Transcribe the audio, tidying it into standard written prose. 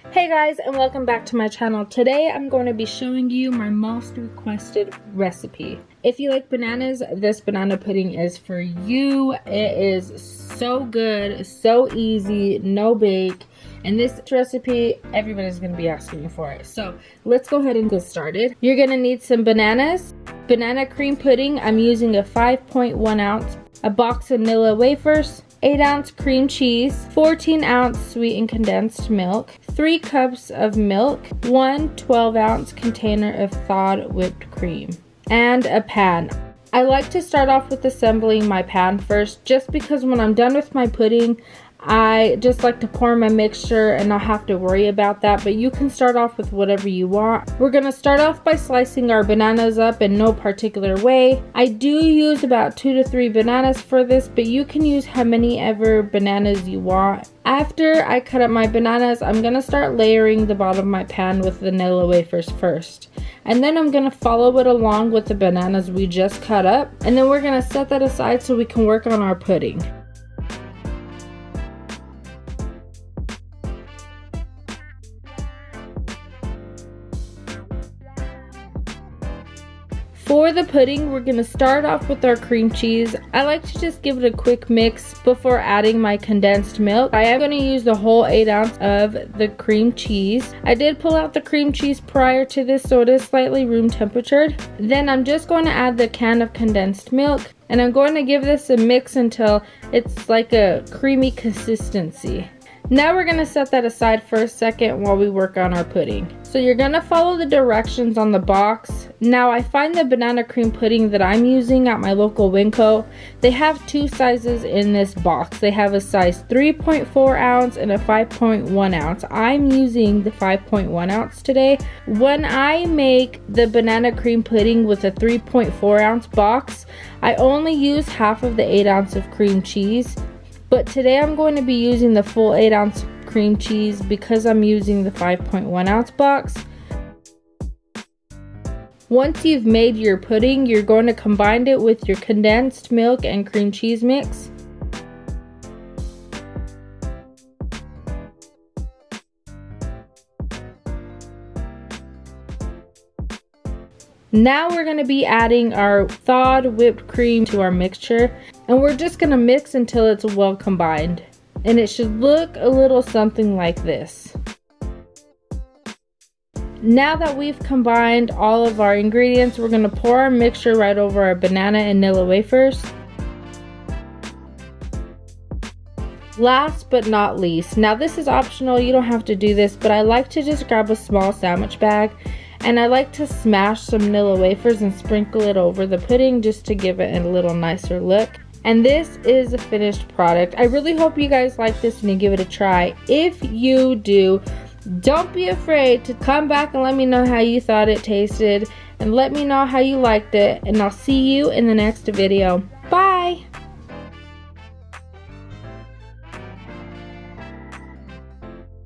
Hey guys, and welcome back to my channel. Today I'm going to be showing you my most requested recipe. If you like bananas, this banana pudding is for you. It is so good, so easy, no bake, and this recipe, everybody's going to be asking you for it. So let's go ahead and get started. You're going to need some bananas, banana cream pudding. I'm using a 5.1 ounce, a box of Nilla Wafers, 8-ounce cream cheese, 14-ounce sweetened condensed milk, 3 cups of milk, 1 12-ounce container of thawed whipped cream, and a pan. I like to start off with assembling my pan first, just because when I'm done with my pudding, I just like to pour my mixture and not have to worry about that, but you can start off with whatever you want. We're going to start off by slicing our bananas up in no particular way. I do use about 2 to 3 bananas for this, but you can use how many ever bananas you want. After I cut up my bananas, I'm going to start layering the bottom of my pan with the Nilla Wafers first. And then I'm going to follow it along with the bananas we just cut up. And then we're going to set that aside so we can work on our pudding. For the pudding, we're going to start off with our cream cheese. I like to just give it a quick mix before adding my condensed milk. I am going to use the whole 8 ounce of the cream cheese. I did pull out the cream cheese prior to this, so it is slightly room temperatured. Then I'm just going to add the can of condensed milk, and I'm going to give this a mix until it's like a creamy consistency. Now we're going to set that aside for a second while we work on our pudding. So you're going to follow the directions on the box. Now I find the banana cream pudding that I'm using at my local Winco, they have 2 sizes in this box. They have a size 3.4 ounce and a 5.1 ounce. I'm using the 5.1 ounce today. When I make the banana cream pudding with a 3.4 ounce box, I only use half of the 8 ounce of cream cheese. But today I'm going to be using the full 8 ounce cream cheese because I'm using the 5.1 ounce box. Once you've made your pudding, you're going to combine it with your condensed milk and cream cheese mix. Now we're going to be adding our thawed whipped cream to our mixture, and we're just going to mix until it's well combined. And it should look a little something like this. Now that we've combined all of our ingredients, we're going to pour our mixture right over our banana and Nilla Wafers. Last but not least, now this is optional, you don't have to do this, but I like to just grab a small sandwich bag and I like to smash some Nilla Wafers and sprinkle it over the pudding just to give it a little nicer look. And this is a finished product. I really hope you guys like this and you give it a try. If you do, don't be afraid to come back and let me know how you thought it tasted and let me know how you liked it, and I'll see you in the next video.